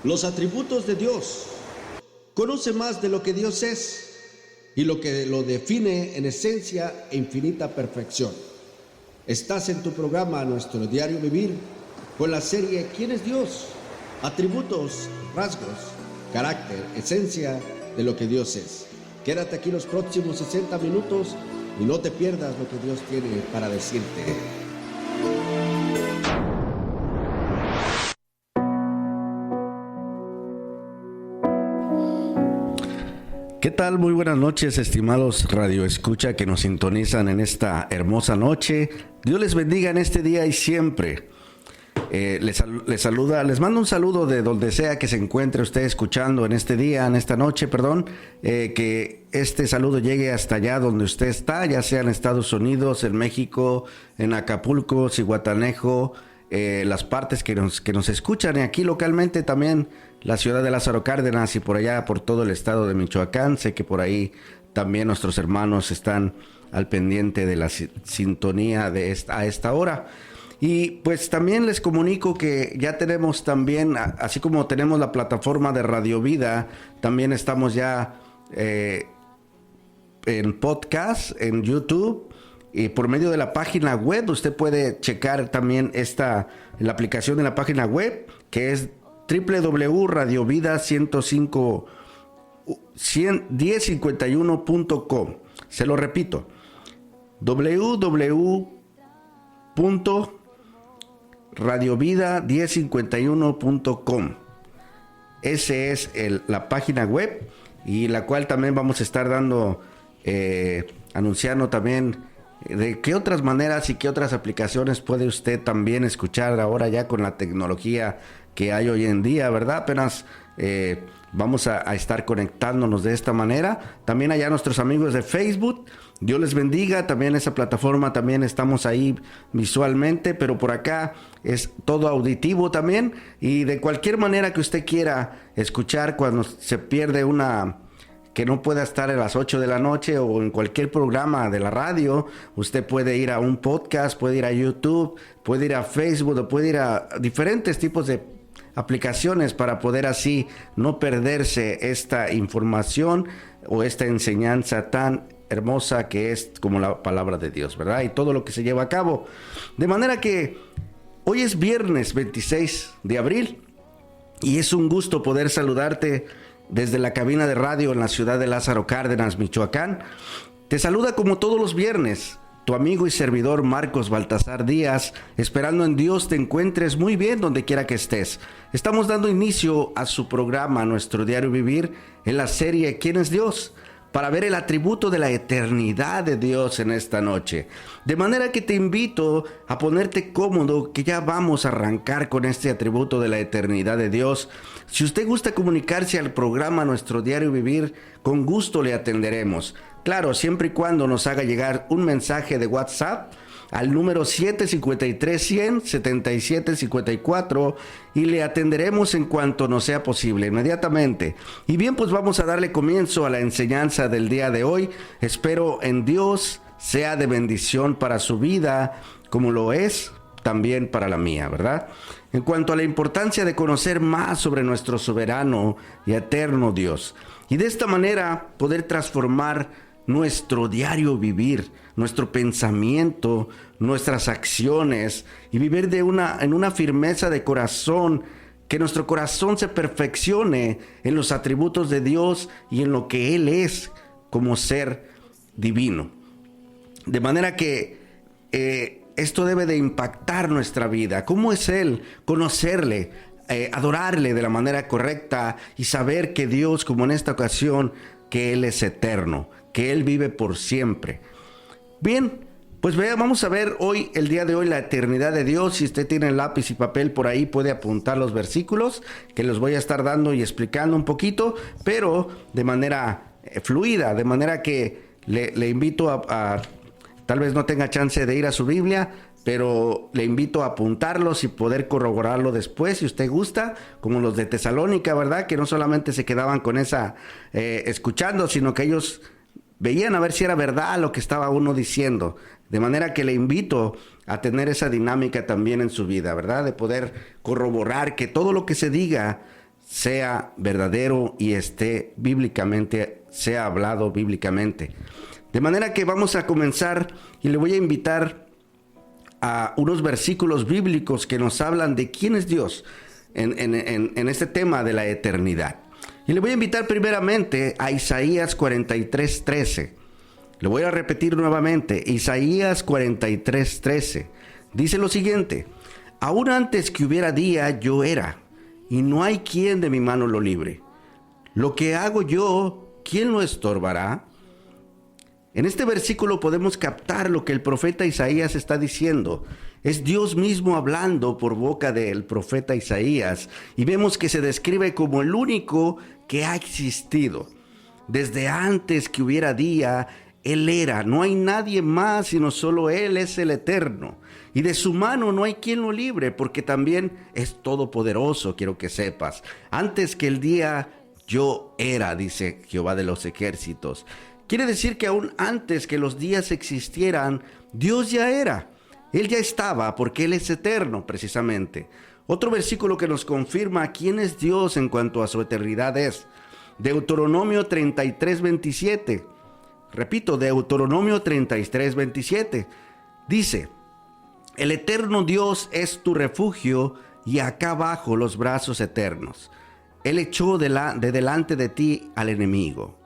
Los atributos de Dios. Conoce más de lo que Dios es y lo que lo define en esencia e infinita perfección. Estás en tu programa Nuestro Diario Vivir con la serie ¿Quién es Dios? Atributos, rasgos, carácter, esencia de lo que Dios es. Quédate aquí los próximos 60 minutos y no te pierdas lo que Dios tiene para decirte. ¿Qué tal? Muy buenas noches, estimados Radio Escucha que nos sintonizan en esta hermosa noche. Dios les bendiga en este día y siempre. Les mando un saludo de donde sea que se encuentre usted escuchando en este día, en esta noche, que este saludo llegue hasta allá donde usted está, ya sea en Estados Unidos, en México, en Acapulco, Zihuatanejo, las partes que nos escuchan, y aquí localmente también la ciudad de Lázaro Cárdenas y por allá por todo el estado de Michoacán. Sé que por ahí también nuestros hermanos están al pendiente de la sintonía a esta hora. Y pues también les comunico que ya tenemos también, así como tenemos la plataforma de Radio Vida, también estamos ya en podcast, en YouTube, y por medio de la página web. Usted puede checar también la aplicación de la página web, que es www.radiovida1051.com. Se lo repito, www.radiovida1051.com. Ese es la página web, y la cual también vamos a estar anunciando también de qué otras maneras y qué otras aplicaciones puede usted también escuchar ahora ya con la tecnología que hay hoy en día, ¿verdad? Apenas vamos a estar conectándonos de esta manera. También allá nuestros amigos de Facebook, Dios les bendiga. También esa plataforma, también estamos ahí visualmente, pero por acá es todo auditivo también. Y de cualquier manera que usted quiera escuchar, cuando se pierde que no pueda estar a las 8 de la noche o en cualquier programa de la radio, usted puede ir a un podcast, puede ir a YouTube, puede ir a Facebook, o puede ir a diferentes tipos de aplicaciones para poder así no perderse esta información o esta enseñanza tan hermosa que es como la palabra de Dios, ¿verdad? Y todo lo que se lleva a cabo. De manera que hoy es viernes 26 de abril y es un gusto poder saludarte desde la cabina de radio en la ciudad de Lázaro Cárdenas, Michoacán. Te saluda como todos los viernes tu amigo y servidor Marcos Baltasar Díaz, esperando en Dios te encuentres muy bien donde quiera que estés. Estamos dando inicio a su programa Nuestro Diario Vivir en la serie ¿Quién es Dios?, para ver el atributo de la eternidad de Dios en esta noche. De manera que te invito a ponerte cómodo, que ya vamos a arrancar con este atributo de la eternidad de Dios. Si usted gusta comunicarse al programa Nuestro Diario Vivir, con gusto le atenderemos. Claro, siempre y cuando nos haga llegar un mensaje de WhatsApp al número 753-100-7754 y le atenderemos en cuanto nos sea posible, inmediatamente. Y bien, pues vamos a darle comienzo a la enseñanza del día de hoy. Espero en Dios sea de bendición para su vida, como lo es también para la mía, ¿verdad? En cuanto a la importancia de conocer más sobre nuestro soberano y eterno Dios, y de esta manera poder transformar nuestro diario vivir, nuestro pensamiento, nuestras acciones, y vivir en una firmeza de corazón, que nuestro corazón se perfeccione en los atributos de Dios y en lo que Él es como ser divino. De manera que esto debe de impactar nuestra vida. ¿Cómo es Él? Conocerle, adorarle de la manera correcta y saber que Dios, como en esta ocasión, que Él es eterno, que Él vive por siempre. Bien, pues vamos a ver el día de hoy, la eternidad de Dios. Si usted tiene lápiz y papel por ahí, puede apuntar los versículos que los voy a estar dando y explicando un poquito, pero de manera fluida, de manera que le invito a tal vez no tenga chance de ir a su Biblia, pero le invito a apuntarlos y poder corroborarlo después, si usted gusta, como los de Tesalónica, ¿verdad? Que no solamente se quedaban con esa escuchando, sino que ellos veían a ver si era verdad lo que estaba uno diciendo. De manera que le invito a tener esa dinámica también en su vida, ¿verdad? De poder corroborar que todo lo que se diga sea verdadero y esté bíblicamente, sea hablado bíblicamente. De manera que vamos a comenzar y le voy a invitar a unos versículos bíblicos que nos hablan de quién es Dios en este tema de la eternidad. Y le voy a invitar primeramente a Isaías 43:13. Le voy a repetir nuevamente, Isaías 43:13. Dice lo siguiente: aún antes que hubiera día, yo era, y no hay quien de mi mano lo libre. Lo que hago yo, ¿quién lo estorbará? En este versículo podemos captar lo que el profeta Isaías está diciendo. Es Dios mismo hablando por boca del profeta Isaías, y vemos que se describe como el único que ha existido. Desde antes que hubiera día, Él era. No hay nadie más, sino solo Él es el eterno. Y de su mano no hay quien lo libre, porque también es todopoderoso, quiero que sepas. Antes que el día, yo era, dice Jehová de los ejércitos. Quiere decir que aún antes que los días existieran, Dios ya era. Él ya estaba, porque Él es eterno, precisamente. Otro versículo que nos confirma quién es Dios en cuanto a su eternidad es Deuteronomio 33:27. Repito, Deuteronomio 33:27. Dice: el eterno Dios es tu refugio, y acá abajo los brazos eternos. Él echó de delante de ti al enemigo.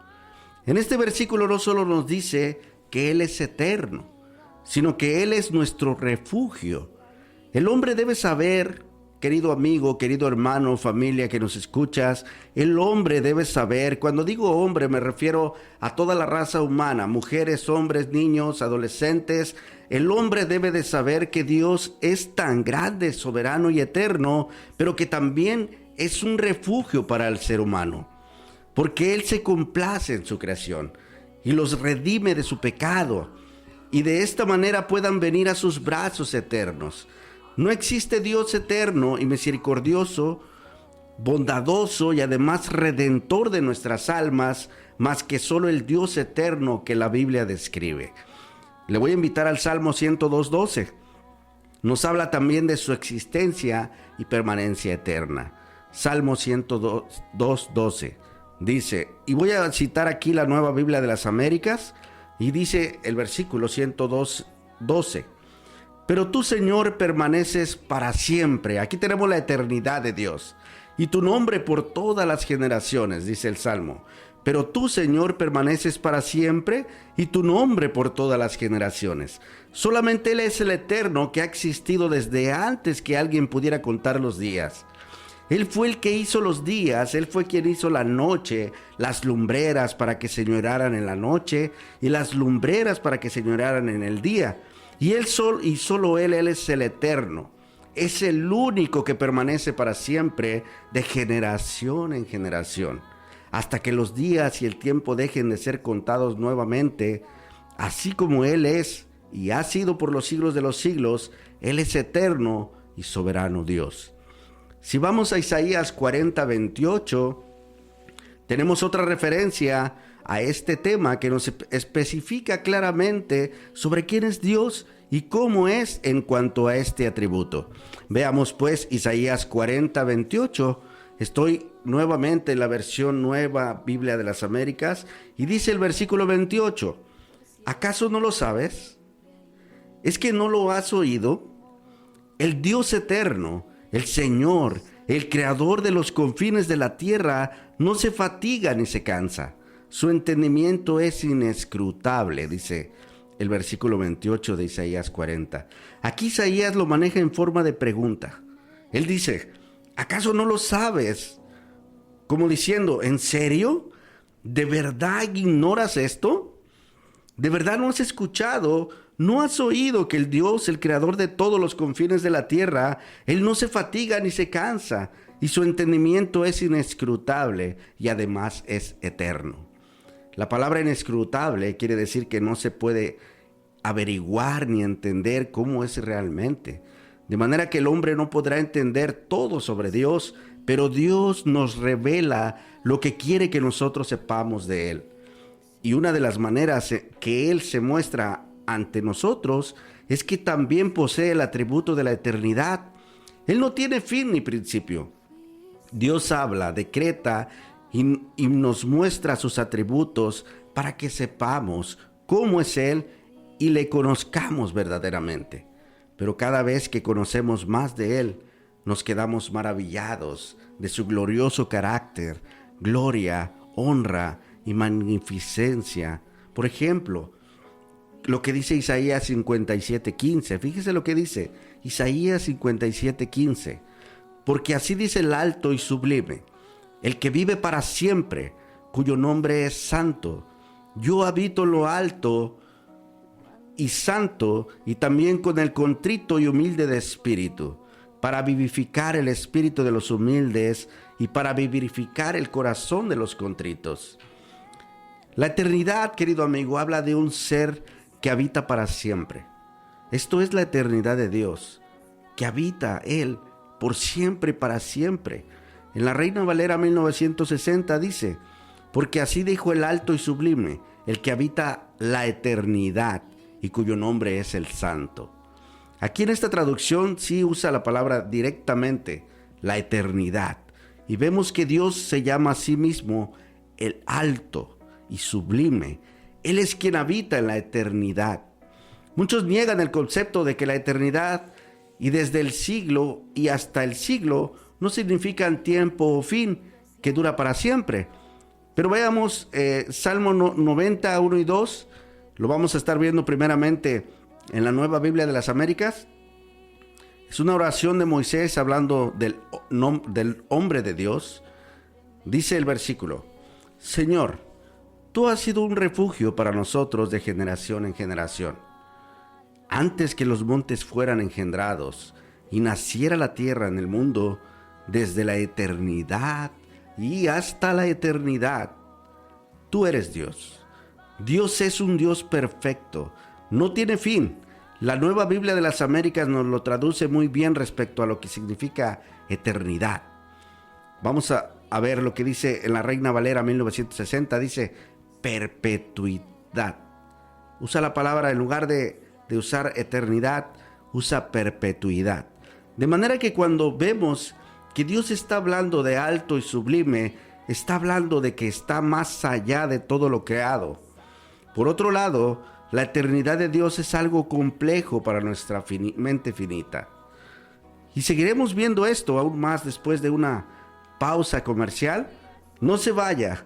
En este versículo no solo nos dice que Él es eterno, sino que Él es nuestro refugio. El hombre debe saber, querido amigo, querido hermano, familia que nos escuchas, el hombre debe saber, cuando digo hombre me refiero a toda la raza humana, mujeres, hombres, niños, adolescentes. El hombre debe de saber que Dios es tan grande, soberano y eterno, pero que también es un refugio para el ser humano, porque Él se complace en su creación y los redime de su pecado, y de esta manera puedan venir a sus brazos eternos. No existe Dios eterno y misericordioso, bondadoso y además redentor de nuestras almas, más que solo el Dios eterno que la Biblia describe. Le voy a invitar al Salmo 102:12. Nos habla también de su existencia y permanencia eterna. Salmo 102:12. Dice, y voy a citar aquí la Nueva Biblia de las Américas, y dice el versículo 102:12. Pero tú, Señor, permaneces para siempre. Aquí tenemos la eternidad de Dios. Y tu nombre por todas las generaciones, dice el Salmo. Pero tú, Señor, permaneces para siempre, y tu nombre por todas las generaciones. Solamente Él es el eterno que ha existido desde antes que alguien pudiera contar los días. Él fue el que hizo los días, Él fue quien hizo la noche, las lumbreras para que señorearan en la noche y las lumbreras para que señorearan en el día. Y solo Él es el eterno. Es el único que permanece para siempre, de generación en generación, hasta que los días y el tiempo dejen de ser contados nuevamente. Así como Él es y ha sido por los siglos de los siglos, Él es eterno y soberano Dios. Si vamos a Isaías 40:28, tenemos otra referencia a este tema que nos especifica claramente sobre quién es Dios y cómo es en cuanto a este atributo. Veamos pues Isaías 40:28. Estoy nuevamente en la versión Nueva Biblia de las Américas, y dice el versículo 28: ¿acaso no lo sabes? ¿Es que no lo has oído? El Dios eterno, el Señor, el creador de los confines de la tierra, no se fatiga ni se cansa. Su entendimiento es inescrutable, dice el versículo 28 de Isaías 40. Aquí Isaías lo maneja en forma de pregunta. Él dice, ¿acaso no lo sabes? Como diciendo, ¿en serio? ¿De verdad ignoras esto? ¿De verdad no has escuchado? ¿No has oído que el Dios, el creador de todos los confines de la tierra, Él no se fatiga ni se cansa, y su entendimiento es inescrutable y además es eterno? La palabra inescrutable quiere decir que no se puede averiguar ni entender cómo es realmente. De manera que el hombre no podrá entender todo sobre Dios, pero Dios nos revela lo que quiere que nosotros sepamos de Él. Y una de las maneras que Él se muestra ante nosotros es que también posee el atributo de la eternidad. Él no tiene fin ni principio. Dios habla, decreta y nos muestra sus atributos para que sepamos cómo es Él y le conozcamos verdaderamente. Pero cada vez que conocemos más de Él, nos quedamos maravillados de su glorioso carácter, gloria, honra y magnificencia. Por ejemplo, lo que dice Isaías 57:15. Fíjese lo que dice Isaías 57:15. Porque así dice el alto y sublime, el que vive para siempre, cuyo nombre es santo. Yo habito lo alto y santo, y también con el contrito y humilde de espíritu, para vivificar el espíritu de los humildes y para vivificar el corazón de los contritos. La eternidad, querido amigo, habla de un ser que habita para siempre. Esto es la eternidad de Dios, que habita Él por siempre y para siempre. En la Reina Valera 1960 dice, porque así dijo el alto y sublime, el que habita la eternidad y cuyo nombre es el Santo. Aquí en esta traducción sí usa la palabra directamente, la eternidad. Y vemos que Dios se llama a sí mismo el alto y sublime. Él es quien habita en la eternidad. Muchos niegan el concepto de que la eternidad y desde el siglo y hasta el siglo no significan tiempo o fin que dura para siempre. Pero veamos Salmo 90, 1 y 2. Lo vamos a estar viendo primeramente en la Nueva Biblia de las Américas. Es una oración de Moisés hablando del hombre de Dios. Dice el versículo: Señor, tú has sido un refugio para nosotros de generación en generación. Antes que los montes fueran engendrados y naciera la tierra en el mundo, desde la eternidad y hasta la eternidad, tú eres Dios. Dios es un Dios perfecto, no tiene fin. La Nueva Biblia de las Américas nos lo traduce muy bien respecto a lo que significa eternidad. Vamos a ver lo que dice en la Reina Valera 1960, dice perpetuidad. Usa la palabra, en lugar de usar eternidad, usa perpetuidad. De manera que cuando vemos que Dios está hablando de alto y sublime, está hablando de que está más allá de todo lo creado. Por otro lado, la eternidad de Dios es algo complejo para nuestra mente finita. Y seguiremos viendo esto aún más después de una pausa comercial. No se vaya,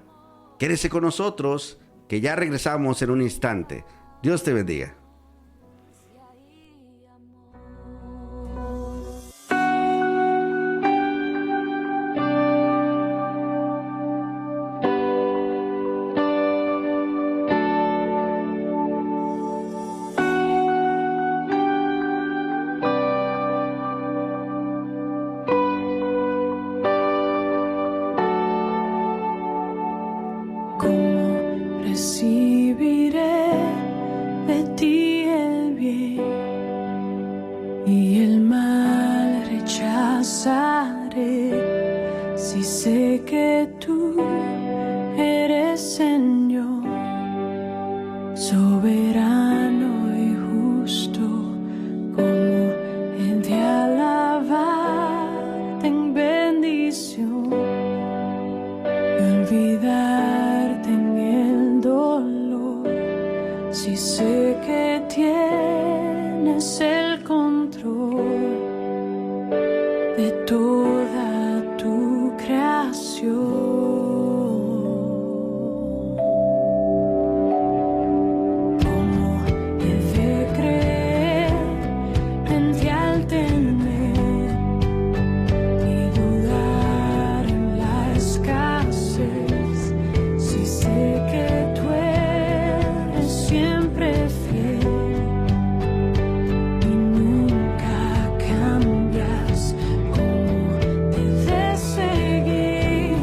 quédese con nosotros, que ya regresamos en un instante. Dios te bendiga. Recibiré de ti el bien y el mal rechazaré, si sé que tú eres Señor, soberano y justo, como el de alabarte en bendición y olvidarte en el dolor, si sé que tienes el control de toda tu creación. Como he de creer en ti al tener y dudar en la escasez, si sé que tú eres siempre fiel y nunca cambias. Como he de seguir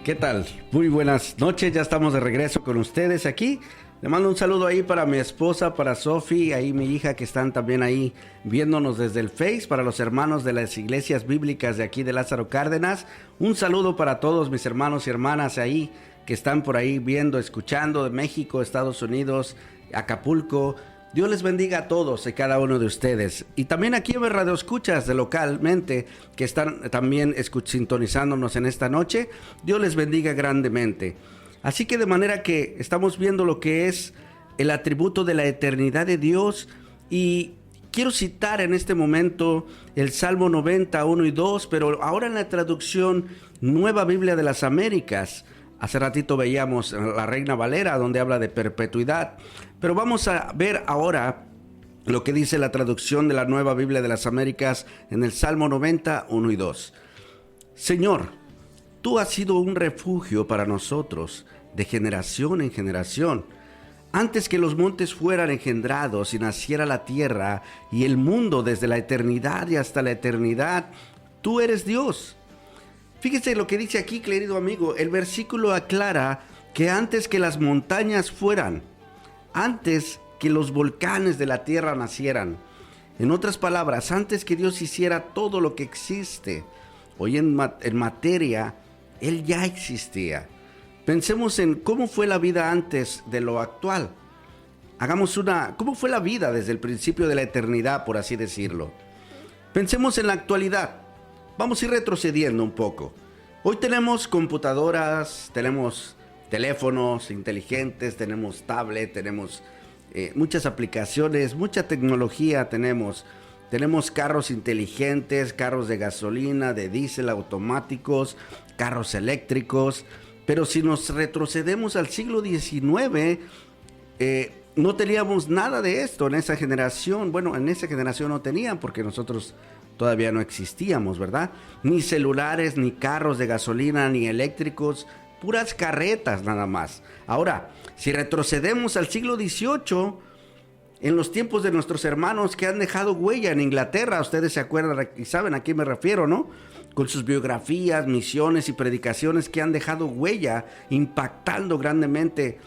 ¿Qué tal? Muy buenas noches, ya estamos de regreso con ustedes aquí. Le mando un saludo ahí para mi esposa, para Sofi, ahí mi hija que están también ahí viéndonos desde el Face, para los hermanos de las iglesias bíblicas de aquí de Lázaro Cárdenas. Un saludo para todos mis hermanos y hermanas ahí que están por ahí viendo, escuchando de México, Estados Unidos, Acapulco. Dios les bendiga a todos y cada uno de ustedes. Y también aquí en Radio Escuchas de localmente, que están también sintonizándonos en esta noche. Dios les bendiga grandemente. Así que de manera que estamos viendo lo que es el atributo de la eternidad de Dios. Y quiero citar en este momento el Salmo 90, 1 y 2, pero ahora en la traducción Nueva Biblia de las Américas. Hace ratito veíamos la Reina Valera, donde habla de perpetuidad. Pero vamos a ver ahora lo que dice la traducción de la Nueva Biblia de las Américas en el Salmo 90, 1 y 2. Señor, tú has sido un refugio para nosotros, de generación en generación. Antes que los montes fueran engendrados y naciera la tierra y el mundo desde la eternidad y hasta la eternidad, tú eres Dios. Fíjese lo que dice aquí, querido amigo. El versículo aclara que antes que las montañas fueran, antes que los volcanes de la tierra nacieran, en otras palabras, antes que Dios hiciera todo lo que existe hoy en materia, Él ya existía. Pensemos en cómo fue la vida antes de lo actual. ¿Cómo fue la vida desde el principio de la eternidad, por así decirlo? Pensemos en la actualidad. Vamos a ir retrocediendo un poco. Hoy tenemos computadoras, tenemos teléfonos inteligentes, tenemos tablet, tenemos muchas aplicaciones, mucha tecnología tenemos. Tenemos carros inteligentes, carros de gasolina, de diésel, automáticos, carros eléctricos. Pero si nos retrocedemos al siglo XIX, no teníamos nada de esto en esa generación. Bueno, en esa generación no tenían porque nosotros todavía no existíamos, ¿verdad? Ni celulares, ni carros de gasolina, ni eléctricos, puras carretas nada más. Ahora, si retrocedemos al siglo XVIII, en los tiempos de nuestros hermanos que han dejado huella en Inglaterra, ustedes se acuerdan y saben a quién me refiero, ¿no? Con sus biografías, misiones y predicaciones que han dejado huella, impactando grandemente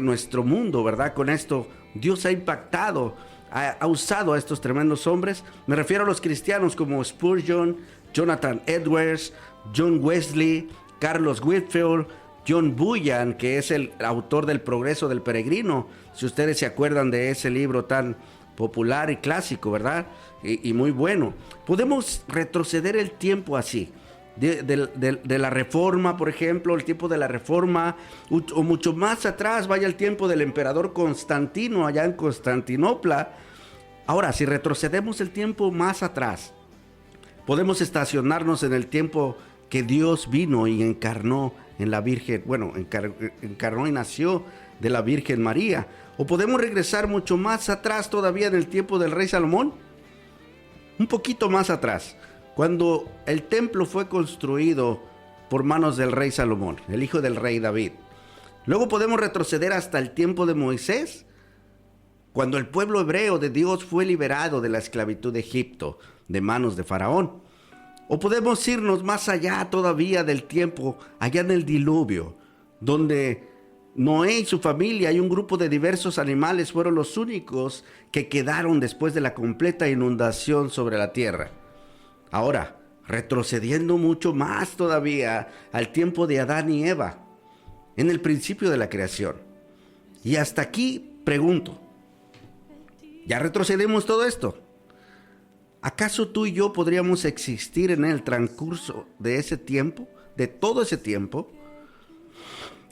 nuestro mundo, ¿verdad? Con esto, Dios ha impactado, ha usado a estos tremendos hombres. Me refiero a los cristianos como Spurgeon, Jonathan Edwards, John Wesley, Carlos Whitfield, John Bunyan, que es el autor del Progreso del Peregrino. Si ustedes se acuerdan de ese libro tan popular y clásico, ¿verdad? Y muy bueno. Podemos retroceder el tiempo así. De la Reforma, por ejemplo, el tiempo de la Reforma, o mucho más atrás, vaya el tiempo del emperador Constantino, allá en Constantinopla. Ahora, si retrocedemos el tiempo más atrás, podemos estacionarnos en el tiempo que Dios vino y encarnó en la Virgen, bueno, encarnó y nació de la Virgen María. O podemos regresar mucho más atrás todavía en el tiempo del rey Salomón, un poquito más atrás, cuando el templo fue construido por manos del rey Salomón, el hijo del rey David. Luego podemos retroceder hasta el tiempo de Moisés, cuando el pueblo hebreo de Dios fue liberado de la esclavitud de Egipto, de manos de Faraón. O podemos irnos más allá todavía del tiempo, allá en el diluvio, donde Noé y su familia y un grupo de diversos animales fueron los únicos que quedaron después de la completa inundación sobre la tierra. Ahora, retrocediendo mucho más todavía al tiempo de Adán y Eva, en el principio de la creación. Y hasta aquí pregunto, ¿ya retrocedemos todo esto? ¿Acaso tú y yo podríamos existir en el transcurso de ese tiempo, de todo ese tiempo?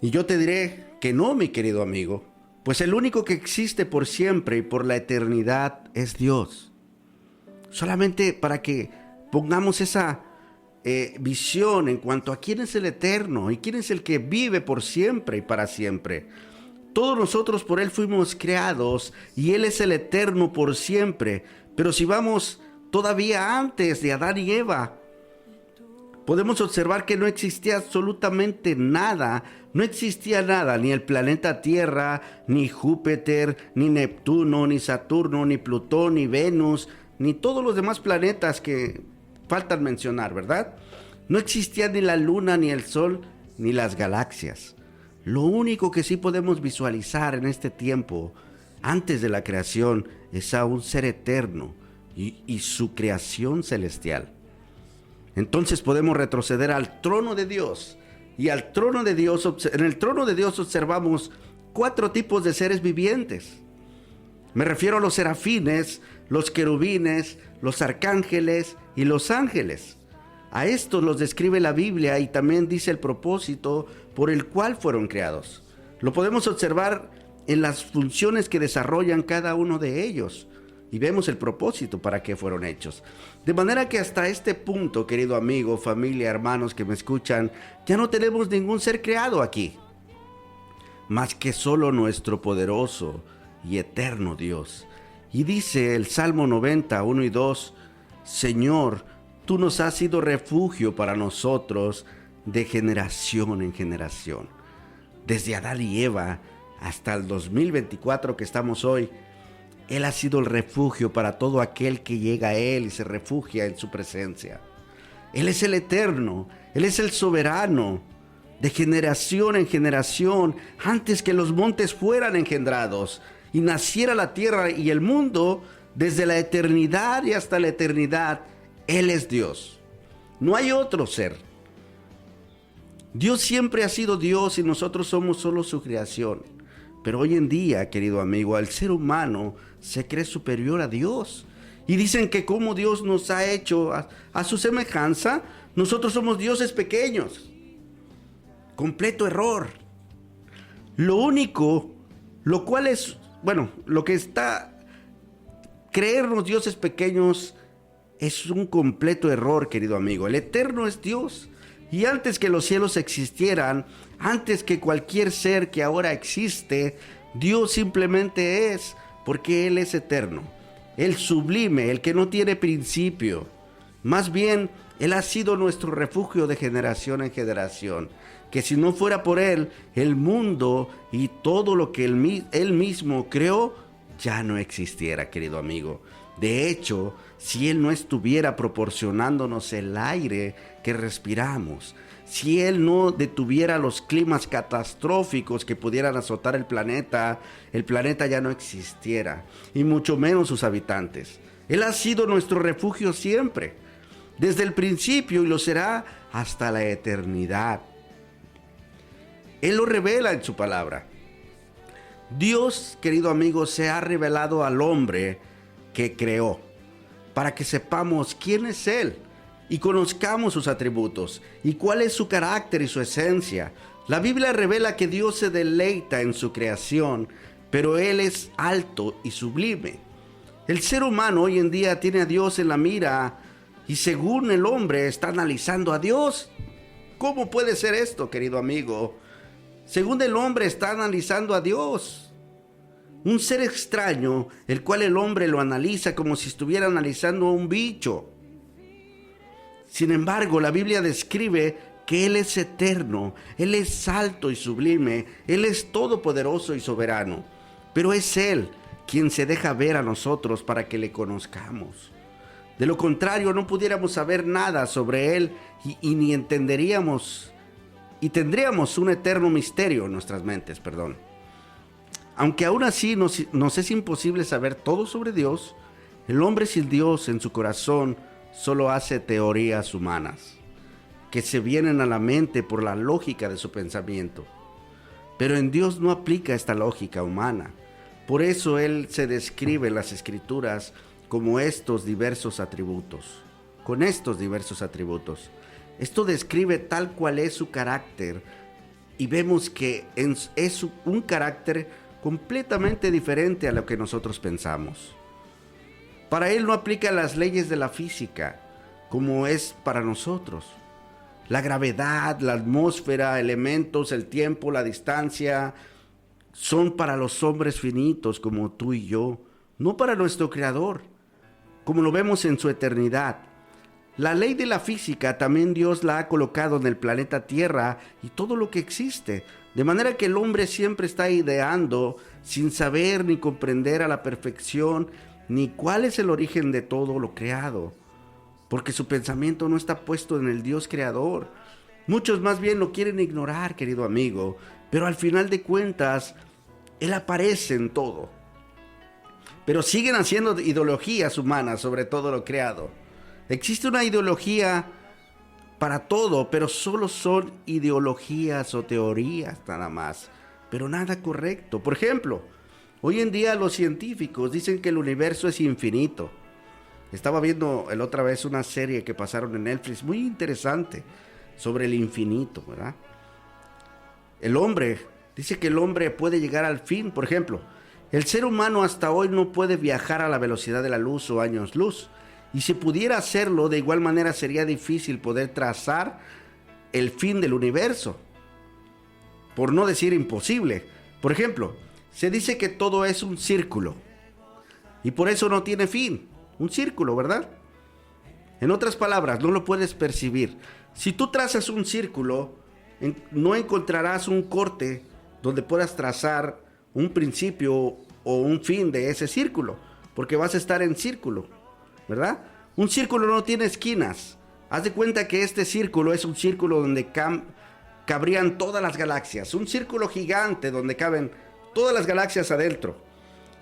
Y yo te diré que no, mi querido amigo, pues el único que existe por siempre y por la eternidad es Dios. Solamente para que pongamos esa visión en cuanto a quién es el eterno y quién es el que vive por siempre y para siempre. Todos nosotros por Él fuimos creados y Él es el eterno por siempre. Pero si vamos todavía antes de Adán y Eva, podemos observar que no existía absolutamente nada. No existía nada, ni el planeta Tierra, ni Júpiter, ni Neptuno, ni Saturno, ni Plutón, ni Venus, ni todos los demás planetas que faltan mencionar, ¿verdad? No existía ni la luna ni el sol ni las galaxias. Lo único que sí podemos visualizar en este tiempo, antes de la creación, es a un ser eterno y su creación celestial. Entonces podemos retroceder al trono de Dios. Y al trono de Dios, en el trono de Dios observamos 4 tipos de seres vivientes. Me refiero a los serafines, los querubines, los arcángeles y los ángeles. A estos los describe la Biblia y también dice el propósito por el cual fueron creados. Lo podemos observar en las funciones que desarrollan cada uno de ellos y vemos el propósito para qué fueron hechos. De manera que hasta este punto, querido amigo, familia, hermanos que me escuchan, ya no tenemos ningún ser creado aquí, más que solo nuestro poderoso y eterno Dios. Y dice el Salmo 90, 1 y 2, Señor, tú nos has sido refugio para nosotros de generación en generación. Desde Adán y Eva hasta el 2024 que estamos hoy, Él ha sido el refugio para todo aquel que llega a Él y se refugia en su presencia. Él es el eterno, Él es el soberano, de generación en generación, antes que los montes fueran engendrados y naciera la tierra y el mundo, desde la eternidad y hasta la eternidad, Él es Dios. No hay otro ser. Dios siempre ha sido Dios y nosotros somos solo su creación. Pero hoy en día, querido amigo, el ser humano se cree superior a Dios. Y dicen que como Dios nos ha hecho a su semejanza, nosotros somos dioses pequeños. Completo error. Lo único, lo cual es, lo que está, creernos dioses pequeños es un completo error, querido amigo. El eterno es Dios. Y antes que los cielos existieran, antes que cualquier ser que ahora existe, Dios simplemente es, porque Él es eterno, el sublime, el que no tiene principio. Más bien, Él ha sido nuestro refugio de generación en generación, que si no fuera por Él, el mundo y todo lo que Él mismo creó ya no existiera, querido amigo. De hecho, si Él no estuviera proporcionándonos el aire que respiramos, si Él no detuviera los climas catastróficos que pudieran azotar el planeta ya no existiera, y mucho menos sus habitantes. Él ha sido nuestro refugio siempre, desde el principio, y lo será hasta la eternidad. Él lo revela en su palabra. Dios, querido amigo, se ha revelado al hombre que creó, para que sepamos quién es Él y conozcamos sus atributos y cuál es su carácter y su esencia. La Biblia revela que Dios se deleita en su creación, pero Él es alto y sublime. El ser humano hoy en día tiene a Dios en la mira y según el hombre está analizando a Dios. ¿Cómo puede ser esto, querido amigo? Según el hombre está analizando a Dios. Un ser extraño, el cual el hombre lo analiza como si estuviera analizando a un bicho. Sin embargo, la Biblia describe que Él es eterno, Él es alto y sublime, Él es todopoderoso y soberano. Pero es Él quien se deja ver a nosotros para que le conozcamos. De lo contrario, no pudiéramos saber nada sobre Él y ni entenderíamos, y tendríamos un eterno misterio en nuestras mentes, Aunque aún así nos es imposible saber todo sobre Dios, el hombre sin Dios en su corazón solo hace teorías humanas, que se vienen a la mente por la lógica de su pensamiento. Pero en Dios no aplica esta lógica humana. Por eso Él se describe en las Escrituras como estos diversos atributos, con estos diversos atributos. Esto describe tal cual es su carácter, y vemos que es un carácter completamente diferente a lo que nosotros pensamos. Para Él no aplica las leyes de la física como es para nosotros. La gravedad, la atmósfera, elementos, el tiempo, la distancia, son para los hombres finitos como tú y yo, no para nuestro Creador, como lo vemos en su eternidad. La ley de la física también Dios la ha colocado en el planeta Tierra y todo lo que existe, de manera que el hombre siempre está ideando sin saber ni comprender a la perfección ni cuál es el origen de todo lo creado, porque su pensamiento no está puesto en el Dios creador. Muchos más bien lo quieren ignorar, querido amigo, pero al final de cuentas, Él aparece en todo. Pero siguen haciendo ideologías humanas sobre todo lo creado. Existe una ideología para todo, pero solo son ideologías o teorías nada más, pero nada correcto. Por ejemplo, hoy en día los científicos dicen que el universo es infinito. Estaba viendo la otra vez una serie que pasaron en Netflix, muy interesante, sobre el infinito, ¿verdad? El hombre, dice que el hombre puede llegar al fin. Por ejemplo, el ser humano hasta hoy no puede viajar a la velocidad de la luz o años luz. Y si pudiera hacerlo, de igual manera sería difícil poder trazar el fin del universo. Por no decir imposible. Por ejemplo, se dice que todo es un círculo. Y por eso no tiene fin. Un círculo, ¿verdad? En otras palabras, no lo puedes percibir. Si tú trazas un círculo, no encontrarás un corte donde puedas trazar un principio o un fin de ese círculo, porque vas a estar en círculo, ¿verdad? Un círculo no tiene esquinas. Haz de cuenta que este círculo es un círculo donde cabrían todas las galaxias, un círculo gigante donde caben todas las galaxias adentro.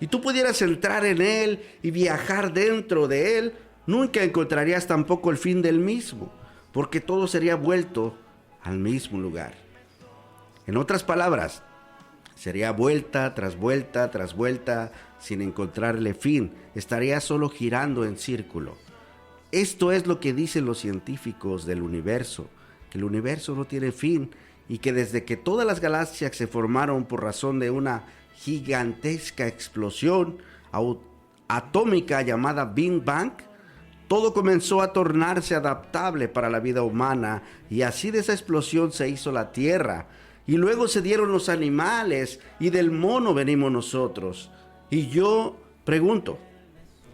Y tú pudieras entrar en él y viajar dentro de él, nunca encontrarías tampoco el fin del mismo, porque todo sería vuelto al mismo lugar. En otras palabras, sería vuelta tras vuelta tras vuelta sin encontrarle fin. Estaría solo girando en círculo. Esto es lo que dicen los científicos del universo, que el universo no tiene fin y que desde que todas las galaxias se formaron por razón de una gigantesca explosión atómica llamada Big Bang, todo comenzó a tornarse adaptable para la vida humana y así de esa explosión se hizo la Tierra. Y luego se dieron los animales y del mono venimos nosotros. Y yo pregunto,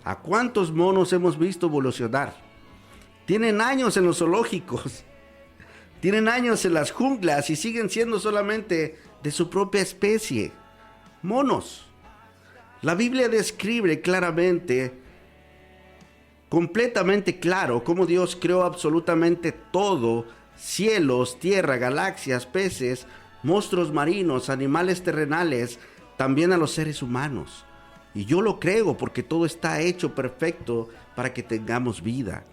¿a cuántos monos hemos visto evolucionar? Tienen años en los zoológicos, tienen años en las junglas y siguen siendo solamente de su propia especie, monos. La Biblia describe claramente, completamente claro, cómo Dios creó absolutamente todo: cielos, tierra, galaxias, peces, monstruos marinos, animales terrenales, también a los seres humanos. Y yo lo creo porque todo está hecho perfecto para que tengamos vida.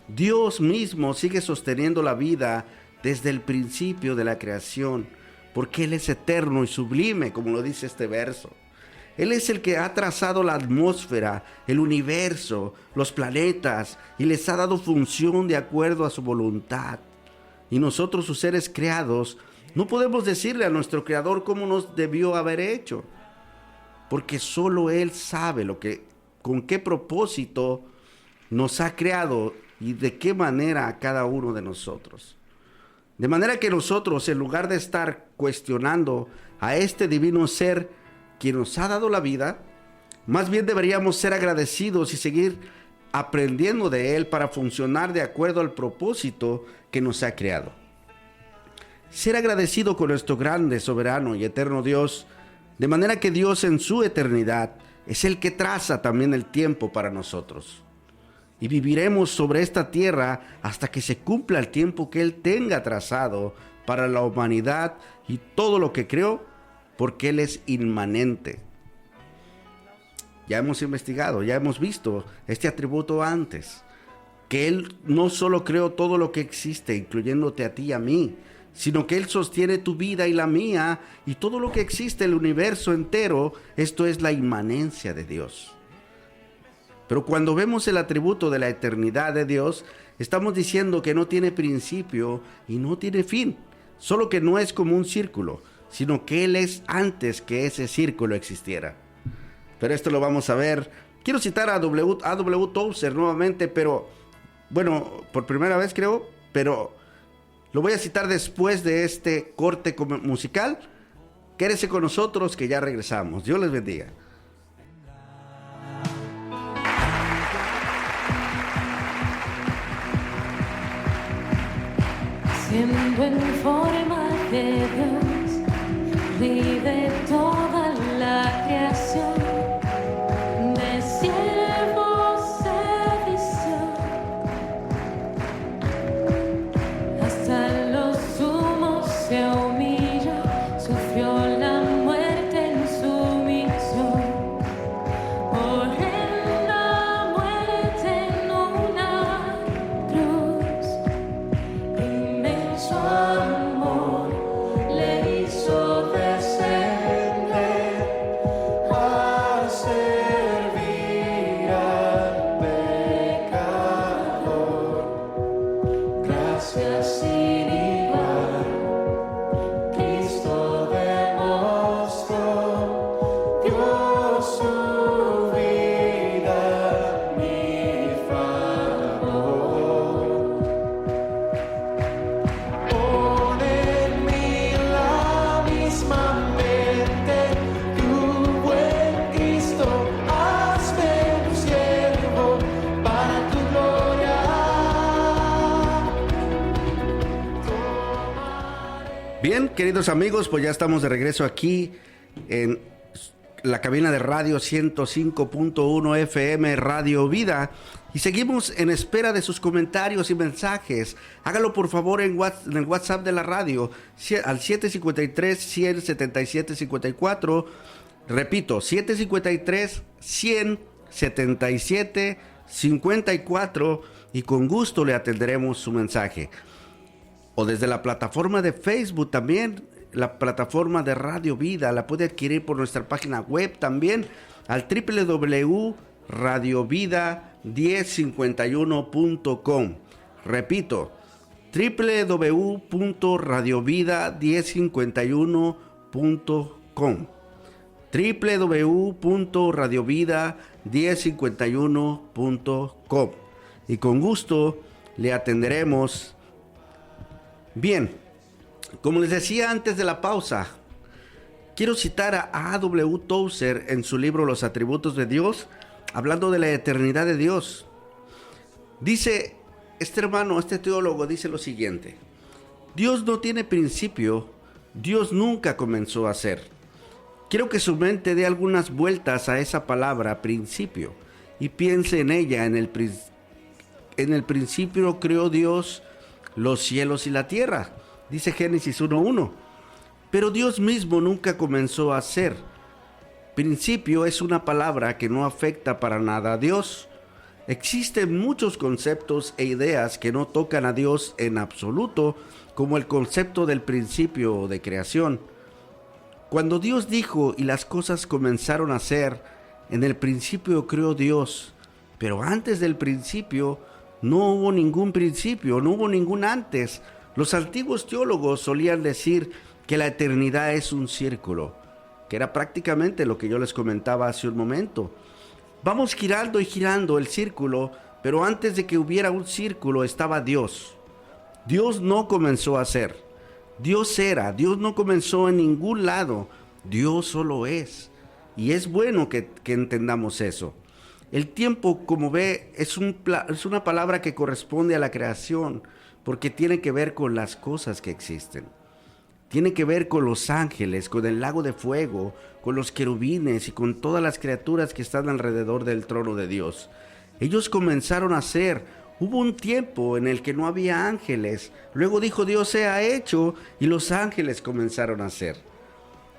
Dios mismo sigue sosteniendo la vida desde el principio de la creación, porque Él es eterno y sublime, como lo dice este verso. Él es el que ha trazado la atmósfera, el universo, los planetas, y les ha dado función de acuerdo a su voluntad. Y nosotros, sus seres creados, no podemos decirle a nuestro Creador cómo nos debió haber hecho, porque solo Él sabe con qué propósito nos ha creado y de qué manera a cada uno de nosotros. De manera que nosotros, en lugar de estar cuestionando a este divino ser quien nos ha dado la vida, más bien deberíamos ser agradecidos y seguir aprendiendo de Él para funcionar de acuerdo al propósito que nos ha creado. Ser agradecido con nuestro grande, soberano y eterno Dios, de manera que Dios en su eternidad es el que traza también el tiempo para nosotros. Y viviremos sobre esta tierra hasta que se cumpla el tiempo que Él tenga trazado para la humanidad y todo lo que creó, porque Él es inmanente. Ya hemos investigado, ya hemos visto este atributo antes, que Él no solo creó todo lo que existe, incluyéndote a ti y a mí, sino que Él sostiene tu vida y la mía y todo lo que existe, el universo entero. Esto es la inmanencia de Dios. Pero cuando vemos el atributo de la eternidad de Dios, estamos diciendo que no tiene principio y no tiene fin, solo que no es como un círculo, sino que Él es antes que ese círculo existiera. Pero esto lo vamos a ver. Quiero citar a W. Tozer nuevamente, pero bueno, por primera vez creo, pero lo voy a citar después de este corte musical. Quédese con nosotros que ya regresamos. Dios les bendiga. Siendo en forma de Dios, vive toda la creación, de siervo servicio, hasta los humilló, sufrió la muerte en sumisión. Horrenda muerte en una cruz. Inmenso amor le hizo descender a servir al pecador. Gracias sin igual, Cristo demostró, dio su vida a mi favor. Pon en mí la misma mente, tu buen Cristo, hazme tu siervo para tu gloria. Bien, queridos amigos, pues ya estamos de regreso aquí en la cabina de radio 105.1 FM Radio Vida y seguimos en espera de sus comentarios y mensajes. Hágalo por favor en el WhatsApp de la radio al 753-100-7754. Repito, 753-100-7754 y con gusto le atenderemos su mensaje. O desde la plataforma de Facebook también, la plataforma de Radio Vida, la puede adquirir por nuestra página web también al www.radiovida1051.com. Repito, www.radiovida1051.com. www.radiovida1051.com. Y con gusto le atenderemos. Bien, como les decía antes de la pausa, quiero citar a A.W. Tozer en su libro Los Atributos de Dios, hablando de la eternidad de Dios. Dice, este hermano, este teólogo dice lo siguiente: Dios no tiene principio, Dios nunca comenzó a ser. Quiero que su mente dé algunas vueltas a esa palabra principio y piense en ella. En el principio creó Dios los cielos y la tierra, dice Génesis 1:1. Pero Dios mismo nunca comenzó a ser. Principio es una palabra que no afecta para nada a Dios. Existen muchos conceptos e ideas que no tocan a Dios en absoluto, como el concepto del principio de creación. Cuando Dios dijo y las cosas comenzaron a ser, en el principio creó Dios, pero antes del principio no hubo ningún principio, no hubo ningún antes. Los antiguos teólogos solían decir que la eternidad es un círculo, que era prácticamente lo que yo les comentaba hace un momento. Vamos girando y girando el círculo, pero antes de que hubiera un círculo estaba Dios. Dios no comenzó a ser. Dios era. Dios no comenzó en ningún lado. Dios solo es. Y es bueno que entendamos eso. El tiempo, como ve, es una palabra que corresponde a la creación, porque tiene que ver con las cosas que existen. Tiene que ver con los ángeles, con el lago de fuego, con los querubines y con todas las criaturas que están alrededor del trono de Dios. Ellos comenzaron a ser. Hubo un tiempo en el que no había ángeles. Luego dijo Dios sea hecho y los ángeles comenzaron a ser.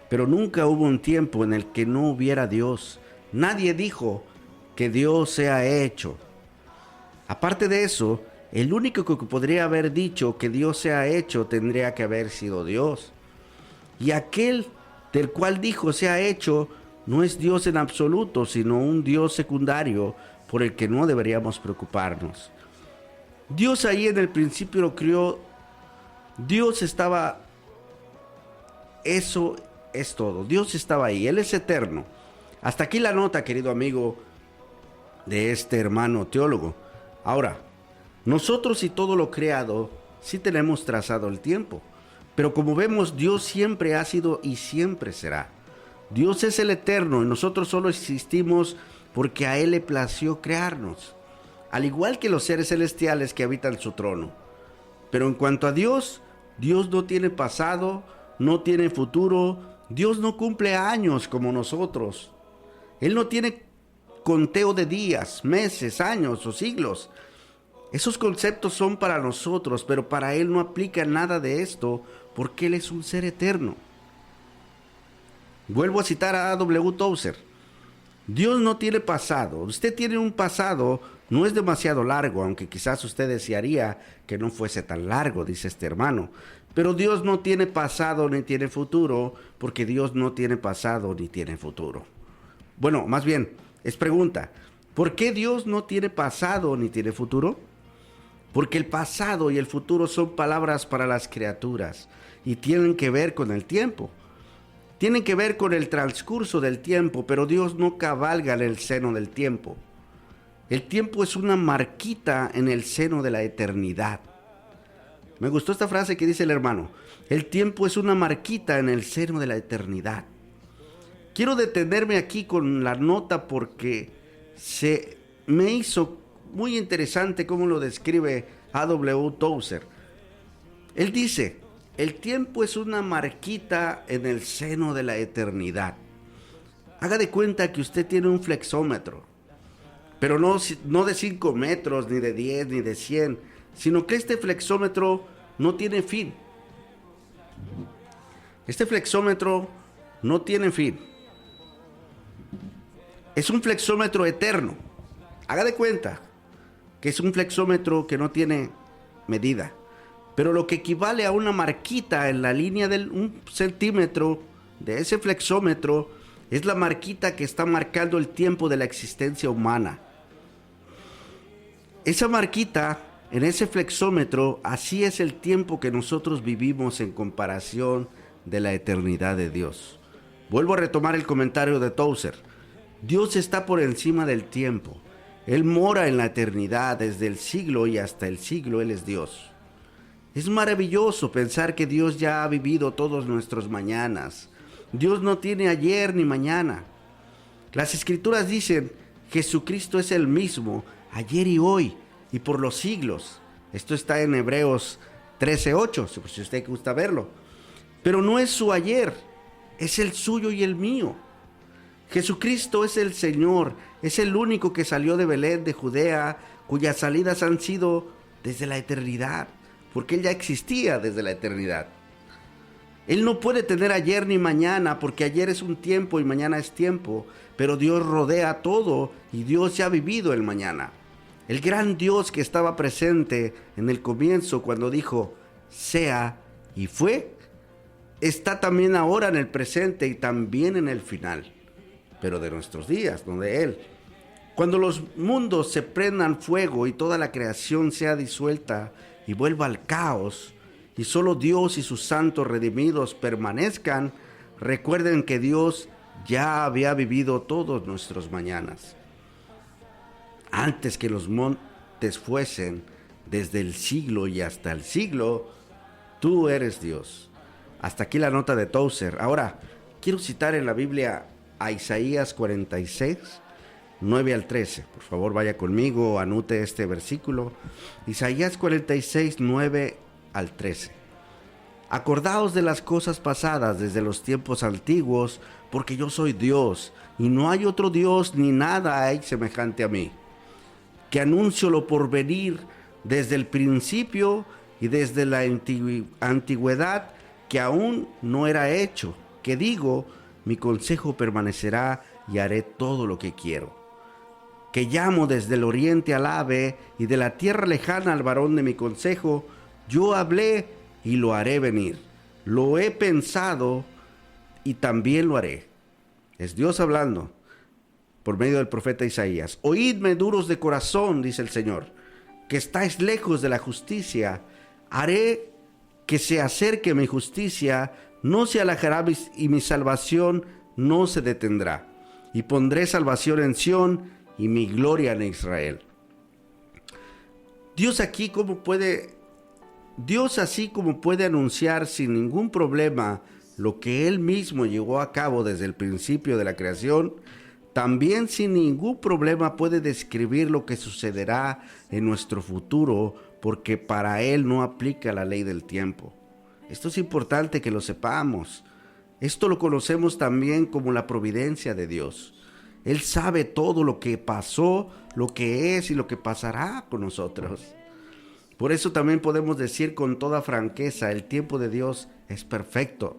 Pero nunca hubo un tiempo en el que no hubiera Dios. Nadie dijo que Dios sea hecho. Aparte de eso, el único que podría haber dicho que Dios sea hecho tendría que haber sido Dios. Y aquel del cual dijo sea hecho no es Dios en absoluto, sino un Dios secundario por el que no deberíamos preocuparnos. Dios ahí en el principio lo creó. Dios estaba. Eso es todo. Dios estaba ahí. Él es eterno. Hasta aquí la nota, querido amigo, de este hermano teólogo. Ahora, nosotros y todo lo creado sí tenemos trazado el tiempo, pero como vemos, Dios siempre ha sido y siempre será. Dios es el eterno y nosotros solo existimos porque a Él le plació crearnos, al igual que los seres celestiales que habitan su trono. Pero en cuanto a Dios, Dios no tiene pasado, no tiene futuro. Dios no cumple años como nosotros. Él no tiene conteo de días, meses, años o siglos. Esos conceptos son para nosotros, pero para Él no aplica nada de esto, porque Él es un ser eterno. Vuelvo a citar a A.W. Tozer. Dios no tiene pasado. Usted tiene un pasado, no es demasiado largo, aunque quizás usted desearía que no fuese tan largo, dice este hermano. Pero Dios no tiene pasado ni tiene futuro, porque Dios no tiene pasado ni tiene futuro. Bueno, más bien, es pregunta. ¿Por qué Dios no tiene pasado ni tiene futuro? Porque el pasado y el futuro son palabras para las criaturas y tienen que ver con el tiempo. Tienen que ver con el transcurso del tiempo, pero Dios no cabalga en el seno del tiempo. El tiempo es una marquita en el seno de la eternidad. Me gustó esta frase que dice el hermano. El tiempo es una marquita en el seno de la eternidad. Quiero detenerme aquí con la nota porque se me hizo muy interesante cómo lo describe A.W. Tozer. Él dice, el tiempo es una marquita en el seno de la eternidad. Haga de cuenta que usted tiene un flexómetro, pero no de 5 metros, ni de 10, ni de 100, sino que este flexómetro no tiene fin. Este flexómetro no tiene fin. Es un flexómetro eterno. Haga de cuenta que es un flexómetro que no tiene medida. Pero lo que equivale a una marquita en la línea del 1 centímetro de ese flexómetro es la marquita que está marcando el tiempo de la existencia humana. Esa marquita en ese flexómetro, así es el tiempo que nosotros vivimos en comparación de la eternidad de Dios. Vuelvo a retomar el comentario de Tozer. Dios está por encima del tiempo. Él mora en la eternidad desde el siglo y hasta el siglo. Él es Dios. Es maravilloso pensar que Dios ya ha vivido todos nuestros mañanas. Dios no tiene ayer ni mañana. Las Escrituras dicen, Jesucristo es el mismo, ayer y hoy, y por los siglos. Esto está en Hebreos 13:8, si usted gusta verlo. Pero no es su ayer, es el suyo y el mío. Jesucristo es el Señor, es el único que salió de Belén, de Judea, cuyas salidas han sido desde la eternidad, porque Él ya existía desde la eternidad. Él no puede tener ayer ni mañana, porque ayer es un tiempo y mañana es tiempo, pero Dios rodea todo y Dios ya ha vivido el mañana. El gran Dios que estaba presente en el comienzo cuando dijo, sea y fue, está también ahora en el presente y también en el final, pero de nuestros días, no de Él. Cuando los mundos se prendan fuego y toda la creación sea disuelta y vuelva al caos, y solo Dios y sus santos redimidos permanezcan, recuerden que Dios ya había vivido todos nuestros mañanas. Antes que los montes fuesen, desde el siglo y hasta el siglo, tú eres Dios. Hasta aquí la nota de Tozer. Ahora, quiero citar en la Biblia a Isaías 46, 9 al 13. Por favor, vaya conmigo, anote este versículo. Isaías 46, 9 al 13. Acordaos de las cosas pasadas desde los tiempos antiguos, porque yo soy Dios, y no hay otro Dios ni nada hay semejante a mí, que anuncio lo por venir desde el principio y desde la antigüedad, que aún no era hecho, que digo, mi consejo permanecerá y haré todo lo que quiero. Que llamo desde el oriente al ave y de la tierra lejana al varón de mi consejo, yo hablé y lo haré venir. Lo he pensado y también lo haré. Es Dios hablando por medio del profeta Isaías. Oídme duros de corazón, dice el Señor, que estáis lejos de la justicia. Haré que se acerque mi justicia, no se alejará y mi salvación no se detendrá. Y pondré salvación en Sión y mi gloria en Israel. Dios así como puede anunciar sin ningún problema lo que Él mismo llevó a cabo desde el principio de la creación, también sin ningún problema puede describir lo que sucederá en nuestro futuro, porque para Él no aplica la ley del tiempo. Esto es importante que lo sepamos. Esto lo conocemos también como la providencia de Dios. Él sabe todo lo que pasó, lo que es y lo que pasará con nosotros. Por eso también podemos decir con toda franqueza, el tiempo de Dios es perfecto.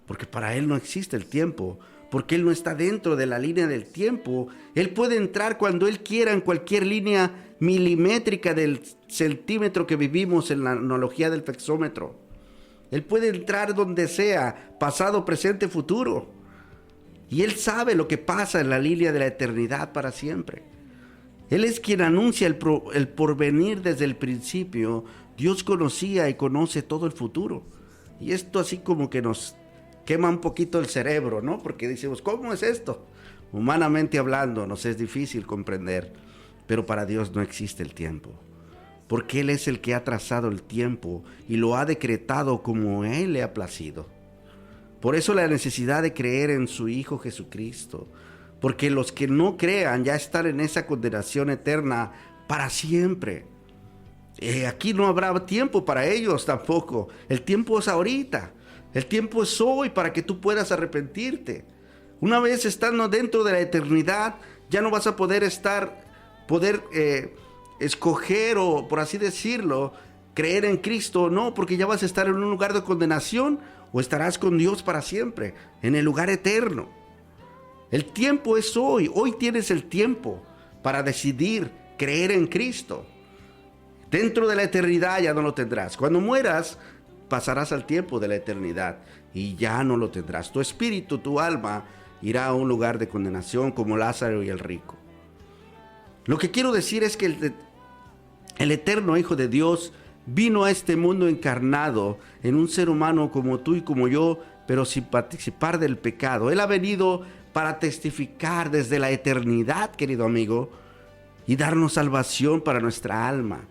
Porque para Él no existe el tiempo, porque Él no está dentro de la línea del tiempo. Él puede entrar cuando Él quiera en cualquier línea milimétrica del centímetro que vivimos en la analogía del flexómetro. Él puede entrar donde sea, pasado, presente, futuro. Y Él sabe lo que pasa en la línea de la eternidad para siempre. Él es quien anuncia el porvenir desde el principio. Dios conocía y conoce todo el futuro. Y esto así como que nos quema un poquito el cerebro, ¿no? Porque decimos, ¿cómo es esto? Humanamente hablando, nos es difícil comprender. Pero para Dios no existe el tiempo. Porque Él es el que ha trazado el tiempo y lo ha decretado como Él le ha placido. Por eso la necesidad de creer en su Hijo Jesucristo. Porque los que no crean ya están en esa condenación eterna para siempre. Aquí no habrá tiempo para ellos tampoco. El tiempo es ahorita. El tiempo es hoy para que tú puedas arrepentirte. Una vez estando dentro de la eternidad, ya no vas a poder escoger o, por así decirlo, creer en Cristo o no, porque ya vas a estar en un lugar de condenación o estarás con Dios para siempre, en el lugar eterno. El tiempo es hoy. Hoy tienes el tiempo para decidir creer en Cristo. Dentro de la eternidad ya no lo tendrás. Cuando mueras, pasarás al tiempo de la eternidad y ya no lo tendrás. Tu espíritu, tu alma, irá a un lugar de condenación como Lázaro y el rico. Lo que quiero decir es que el eterno Hijo de Dios vino a este mundo encarnado en un ser humano como tú y como yo, pero sin participar del pecado. Él ha venido para testificar desde la eternidad, querido amigo, y darnos salvación para nuestra alma.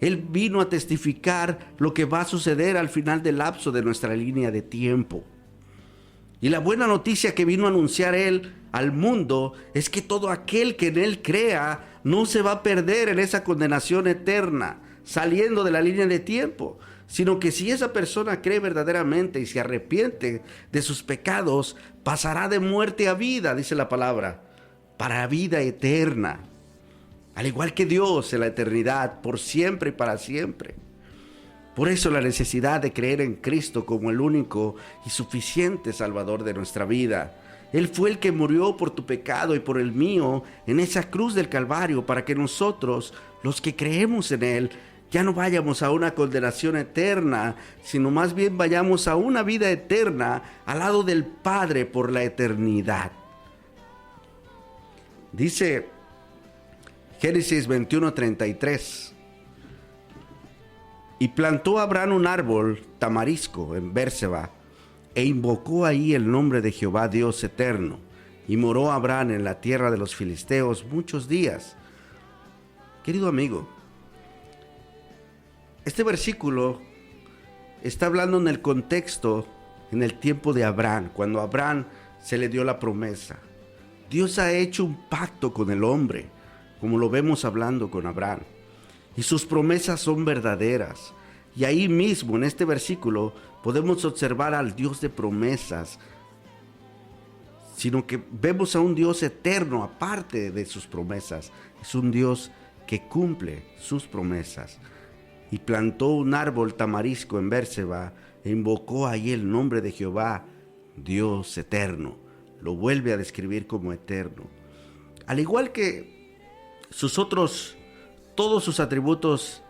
Él vino a testificar lo que va a suceder al final del lapso de nuestra línea de tiempo. Y la buena noticia que vino a anunciar Él al mundo es que todo aquel que en Él crea no se va a perder en esa condenación eterna, saliendo de la línea de tiempo, sino que si esa persona cree verdaderamente y se arrepiente de sus pecados, pasará de muerte a vida, dice la palabra, para vida eterna. Al igual que Dios en la eternidad, por siempre y para siempre. Por eso la necesidad de creer en Cristo como el único y suficiente Salvador de nuestra vida. Él fue el que murió por tu pecado y por el mío en esa cruz del Calvario para que nosotros, los que creemos en Él, ya no vayamos a una condenación eterna, sino más bien vayamos a una vida eterna al lado del Padre por la eternidad. Dice Génesis 21:33. Y plantó Abraham un árbol tamarisco en Bérseba, e invocó ahí el nombre de Jehová Dios eterno. Y moró Abraham en la tierra de los filisteos muchos días. Querido amigo, este versículo está hablando en el contexto, en el tiempo de Abraham, cuando a Abraham se le dio la promesa. Dios ha hecho un pacto con el hombre, como lo vemos hablando con Abraham. Y sus promesas son verdaderas. Y ahí mismo, en este versículo, podemos observar al Dios de promesas, sino que vemos a un Dios eterno aparte de sus promesas. Es un Dios que cumple sus promesas. Y plantó un árbol tamarisco en Bérseba e invocó ahí el nombre de Jehová, Dios eterno. Lo vuelve a describir como eterno. Al igual que todos sus atributos,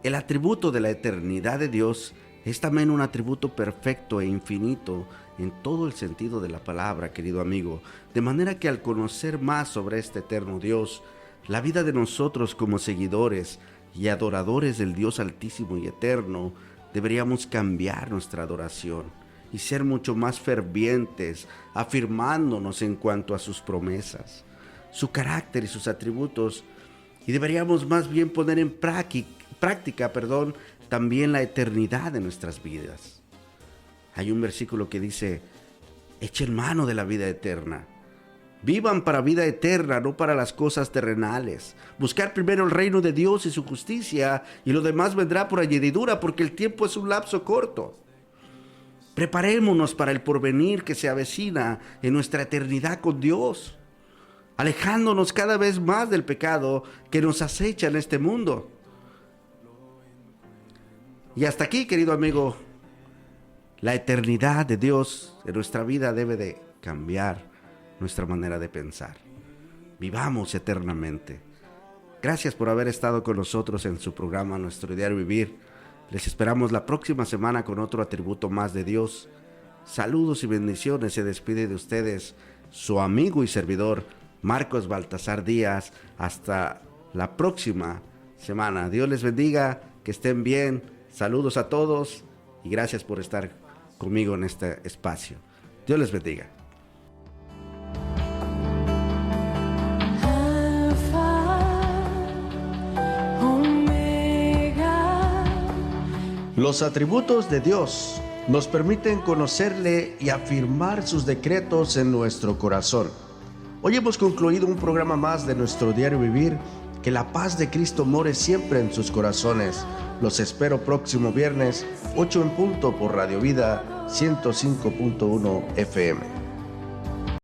el atributo de la eternidad de Dios es también un atributo perfecto e infinito en todo el sentido de la palabra, querido amigo. De manera que al conocer más sobre este eterno Dios, la vida de nosotros como seguidores y adoradores del Dios altísimo y eterno, deberíamos cambiar nuestra adoración y ser mucho más fervientes, afirmándonos en cuanto a sus promesas, su carácter y sus atributos, y deberíamos más bien poner en práctica, también la eternidad de nuestras vidas. Hay un versículo que dice: echen mano de la vida eterna. Vivan para vida eterna, no para las cosas terrenales. Buscar primero el reino de Dios y su justicia, y lo demás vendrá por añadidura, porque el tiempo es un lapso corto. Preparémonos para el porvenir que se avecina en nuestra eternidad con Dios, alejándonos cada vez más del pecado que nos acecha en este mundo. Y hasta aquí, querido amigo, la eternidad de Dios en nuestra vida debe de cambiar nuestra manera de pensar. Vivamos eternamente. Gracias por haber estado con nosotros en su programa Nuestro Diario Vivir. Les esperamos la próxima semana con otro atributo más de Dios. Saludos y bendiciones. Se despide de ustedes su amigo y servidor Marcos Baltasar Díaz. Hasta la próxima semana. Dios les bendiga, que estén bien. Saludos a todos y gracias por estar conmigo en este espacio. Dios les bendiga. Los atributos de Dios nos permiten conocerle y afirmar sus decretos en nuestro corazón. Hoy hemos concluido un programa más de Nuestro Diario Vivir. Que la paz de Cristo more siempre en sus corazones. Los espero próximo viernes, 8 en punto por Radio Vida 105.1 FM.